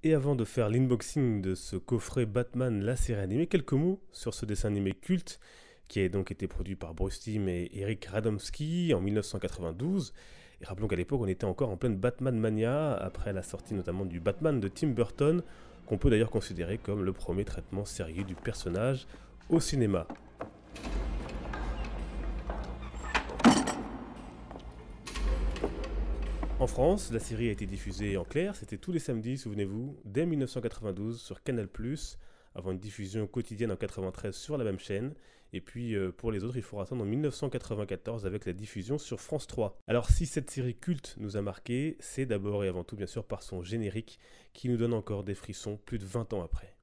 Et avant de faire l'inboxing de ce coffret Batman, la série animée, quelques mots sur ce dessin animé culte qui a donc été produit par Bruce Timm et Eric Radomski en 1992. Et rappelons qu'à l'époque, on était encore en pleine Batman mania, après la sortie notamment du Batman de Tim Burton, qu'on peut d'ailleurs considérer comme le premier traitement sérieux du personnage au cinéma. En France, la série a été diffusée en clair, c'était tous les samedis, souvenez-vous, dès 1992 sur Canal+, avant une diffusion quotidienne en 93 sur la même chaîne. Et puis pour les autres, il faut attendre en 1994 avec la diffusion sur France 3. Alors si cette série culte nous a marqué, c'est d'abord et avant tout bien sûr par son générique qui nous donne encore des frissons plus de 20 ans après.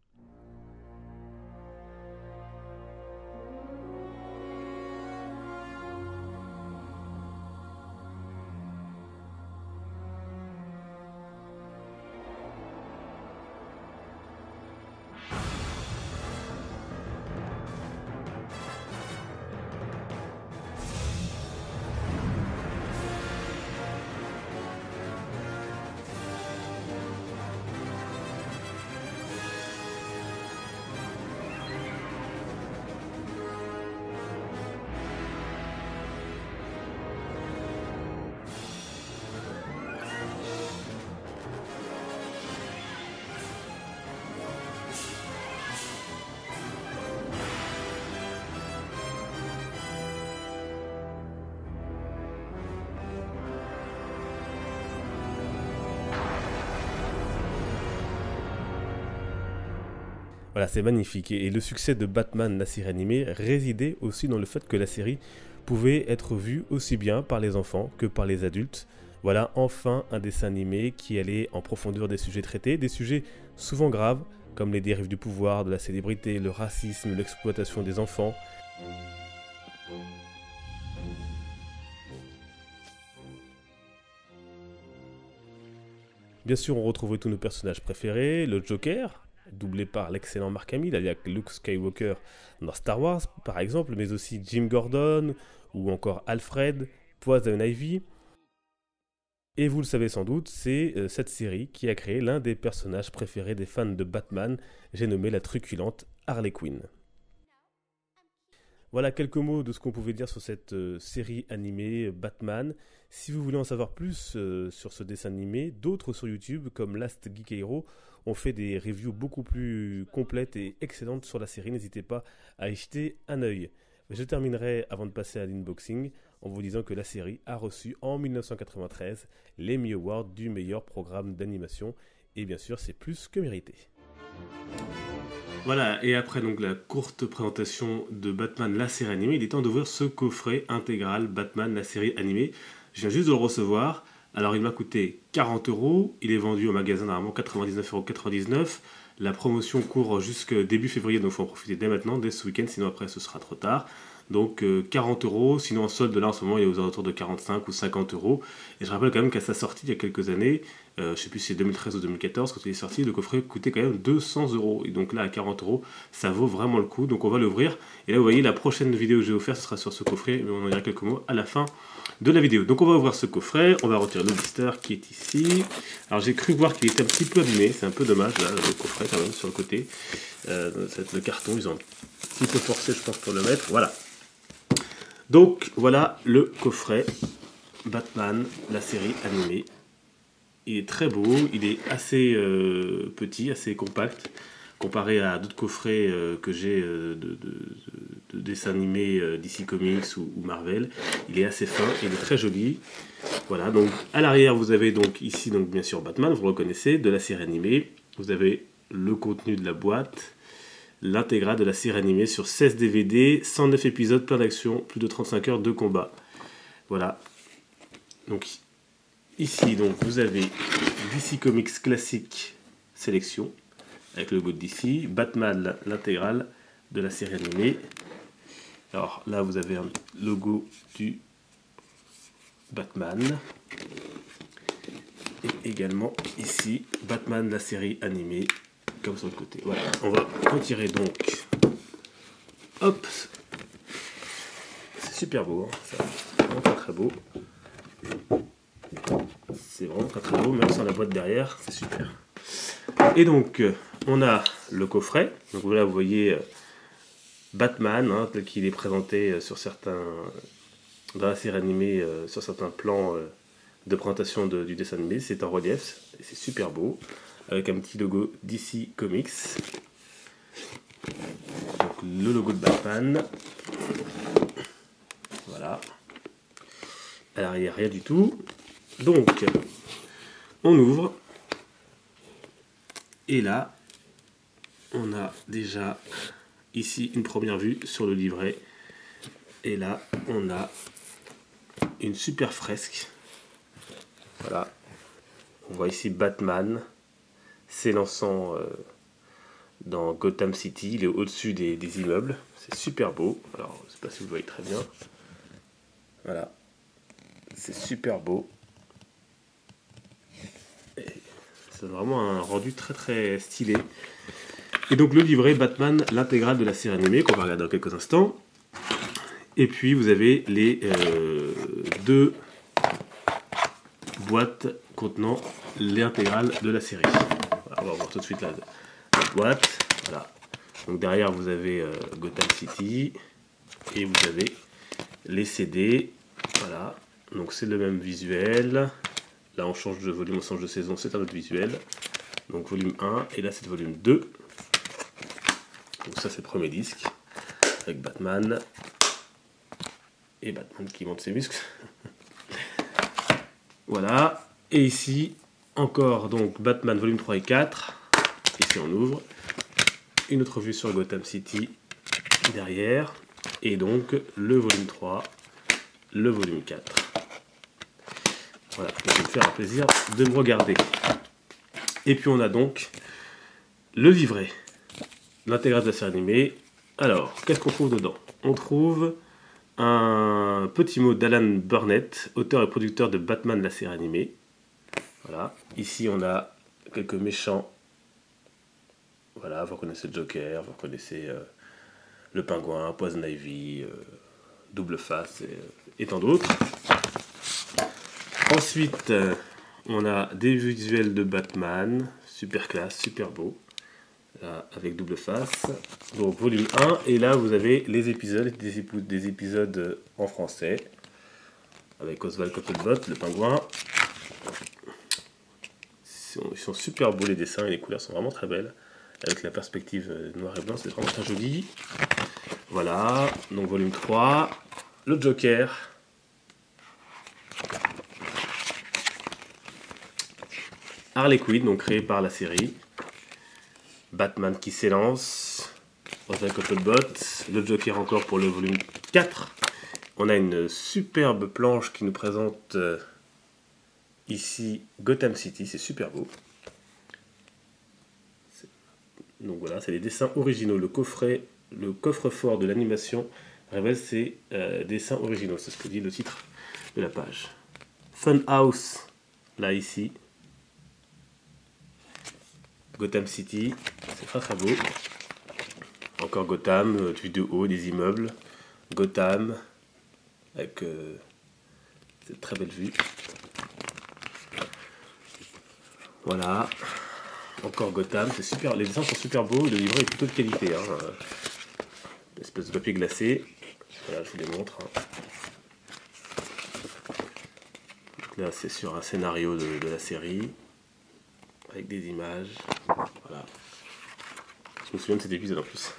Voilà, c'est magnifique. Et le succès de Batman, la série animée, résidait aussi dans le fait que la série pouvait être vue aussi bien par les enfants que par les adultes. Voilà, enfin un dessin animé qui allait en profondeur des sujets traités, des sujets souvent graves, comme les dérives du pouvoir, de la célébrité, le racisme, l'exploitation des enfants. Bien sûr, on retrouvait tous nos personnages préférés, le Joker, doublé par l'excellent Mark Hamill, alias Luke Skywalker dans Star Wars par exemple, mais aussi Jim Gordon ou encore Alfred, Poison Ivy. Et vous le savez sans doute, c'est cette série qui a créé l'un des personnages préférés des fans de Batman, j'ai nommé la truculente Harley Quinn. Voilà quelques mots de ce qu'on pouvait dire sur cette série animée Batman. Si vous voulez en savoir plus sur ce dessin animé, d'autres sur YouTube, comme Last Geek Hero, ont fait des reviews beaucoup plus complètes et excellentes sur la série. N'hésitez pas à y jeter un œil. Je terminerai avant de passer à l'inboxing en vous disant que la série a reçu en 1993 l'Emmy Award du meilleur programme d'animation. Et bien sûr, c'est plus que mérité. Voilà, et après donc la courte présentation de Batman, la série animée, il est temps d'ouvrir ce coffret intégral Batman, la série animée. Je viens juste de le recevoir. Alors il m'a coûté 40 €, il est vendu au magasin normalement 99,99 €. La promotion court jusqu'au début février, donc il faut en profiter dès maintenant, dès ce week-end, sinon après ce sera trop tard. Donc 40 €, sinon en solde là en ce moment il est aux alentours de 45 ou 50 €. Et je rappelle quand même qu'à sa sortie il y a quelques années, je ne sais plus si c'est 2013 ou 2014, quand il est sorti, le coffret coûtait quand même 200 €. Et donc là à 40 €, ça vaut vraiment le coup. Donc on va l'ouvrir. Et là vous voyez la prochaine vidéo que je vais vous faire, ce sera sur ce coffret, mais on en dira quelques mots à la fin de la vidéo. Donc on va ouvrir ce coffret, on va retirer le blister qui est ici. Alors j'ai cru voir qu'il était un petit peu abîmé, c'est un peu dommage là, le coffret quand même sur le côté. Le carton, ils ont un petit peu forcé je pense pour le mettre, voilà. Donc voilà le coffret Batman, la série animée. Il est très beau, il est assez petit, assez compact, comparé à d'autres coffrets que j'ai de dessins animés DC Comics ou Marvel. Il est assez fin, il est très joli. Voilà, donc à l'arrière vous avez donc ici donc bien sûr Batman, vous le reconnaissez, de la série animée. Vous avez le contenu de la boîte, l'intégrale de la série animée sur 16 DVD, 109 épisodes, plein d'actions, plus de 35 heures de combat. Voilà. Donc ici donc vous avez DC Comics classique sélection avec le logo de DC, Batman l'intégrale de la série animée. Alors là vous avez un logo du Batman et également ici Batman la série animée comme sur le côté. Voilà, on va retirer donc. Hop, c'est super beau, hein, ça, vraiment très très beau. C'est vraiment très très beau, même sans la boîte derrière, c'est super. Et donc, on a le coffret. Donc voilà, vous voyez Batman, hein, tel qu'il est présenté sur certains, dans la série animée, sur certains plans de présentation du dessin animé. C'est en relief, et c'est super beau, avec un petit logo DC Comics. Donc le logo de Batman. Voilà. À l'arrière, rien du tout. Donc, on ouvre. Et là, on a déjà ici une première vue sur le livret. Et là, on a une super fresque. Voilà. On voit ici Batman s'élançant dans Gotham City. Il est au-dessus des immeubles. C'est super beau. Alors, je ne sais pas si vous le voyez très bien. Voilà. C'est super beau. C'est vraiment un rendu très très stylé. Et donc le livret Batman, l'intégrale de la série animée, qu'on va regarder dans quelques instants. Et puis vous avez les deux boîtes contenant l'intégrale de la série. Voilà, on va voir tout de suite la boîte. Voilà. Donc derrière vous avez Gotham City. Et vous avez les CD. Voilà. Donc c'est le même visuel. Là on change de volume, on change de saison, c'est un autre visuel. Donc volume 1, et là c'est le volume 2. Donc ça c'est le premier disque, avec Batman. Et Batman qui monte ses muscles. Voilà. Et ici, encore donc Batman volume 3 et 4. Ici on ouvre. Une autre vue sur Gotham City derrière. Et donc le volume 3, le volume 4. Voilà, ça va me faire un plaisir de me regarder. Et puis on a donc le livret, l'intégrale de la série animée. Alors, qu'est-ce qu'on trouve dedans? On trouve un petit mot d'Alan Burnett, auteur et producteur de Batman, la série animée. Voilà, ici on a quelques méchants. Voilà, vous reconnaissez le Joker, vous reconnaissez le Pingouin, Poison Ivy, Double Face et tant d'autres. Ensuite, on a des visuels de Batman, super classe, super beau, là, avec Double Face. Donc volume 1, et là vous avez les épisodes, des épisodes en français, avec Oswald Cobblepot, le pingouin. Ils sont super beaux les dessins, et les couleurs sont vraiment très belles, avec la perspective noir et blanc, c'est vraiment très joli. Voilà, donc volume 3, le Joker. Harley Quinn, donc créé par la série. Batman qui s'élance. Oswald Cobblepot. Le Joker encore pour le volume 4. On a une superbe planche qui nous présente ici Gotham City. C'est super beau. Donc voilà, c'est les dessins originaux. Le coffre-fort de l'animation révèle ses dessins originaux. C'est ce que dit le titre de la page. Funhouse, là ici. Gotham City, c'est très très beau. Encore Gotham, vue de haut, des immeubles. Gotham, avec cette très belle vue. Voilà. Encore Gotham, c'est super. Les dessins sont super beaux, le livret est plutôt de qualité. Hein. Une espèce de papier glacé. Voilà, je vous les montre. Hein. Donc là, c'est sur un scénario de la série. Avec des images. Voilà. Je me souviens de cet épisode en plus.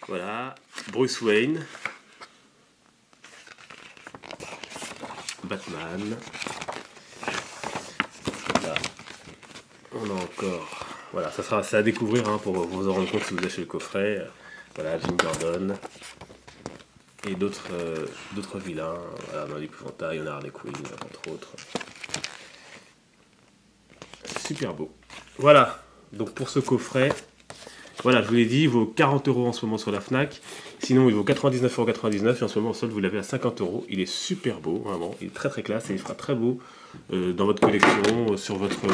Voilà. Bruce Wayne. Batman. Là. On a encore. Voilà, ça sera à découvrir hein, pour vous en rendre compte si vous achetez le coffret. Voilà, Jim Gordon. Et d'autres vilains. Voilà, dans l'épouvantail, on a Harley Quinn, entre autres. Super beau. Voilà, donc pour ce coffret, voilà, je vous l'ai dit, il vaut 40 € en ce moment sur la Fnac. Sinon, il vaut 99,99 € et en ce moment, en solde, vous l'avez à 50 €. Il est super beau, vraiment. Il est très très classe et il sera très beau dans votre collection, sur votre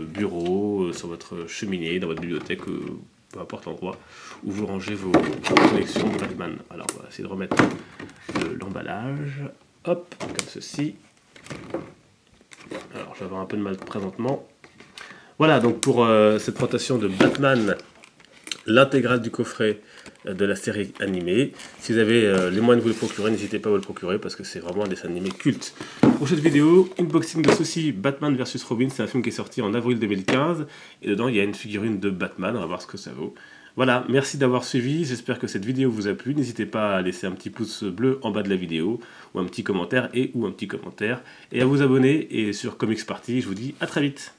bureau, sur votre cheminée, dans votre bibliothèque, peu importe l'endroit où vous rangez vos collections de Batman. Alors, on va essayer de remettre l'emballage. Hop, comme ceci. Alors, je vais avoir un peu de mal présentement. Voilà, donc pour cette présentation de Batman, l'intégrale du coffret de la série animée. Si vous avez les moyens de vous le procurer, n'hésitez pas à vous le procurer parce que c'est vraiment un dessin animé culte. Prochaine vidéo, unboxing de Souci Batman vs Robin, c'est un film qui est sorti en avril 2015 et dedans il y a une figurine de Batman, on va voir ce que ça vaut. Voilà, merci d'avoir suivi, j'espère que cette vidéo vous a plu, n'hésitez pas à laisser un petit pouce bleu en bas de la vidéo, ou un petit commentaire et à vous abonner, et sur Comics Party, je vous dis à très vite.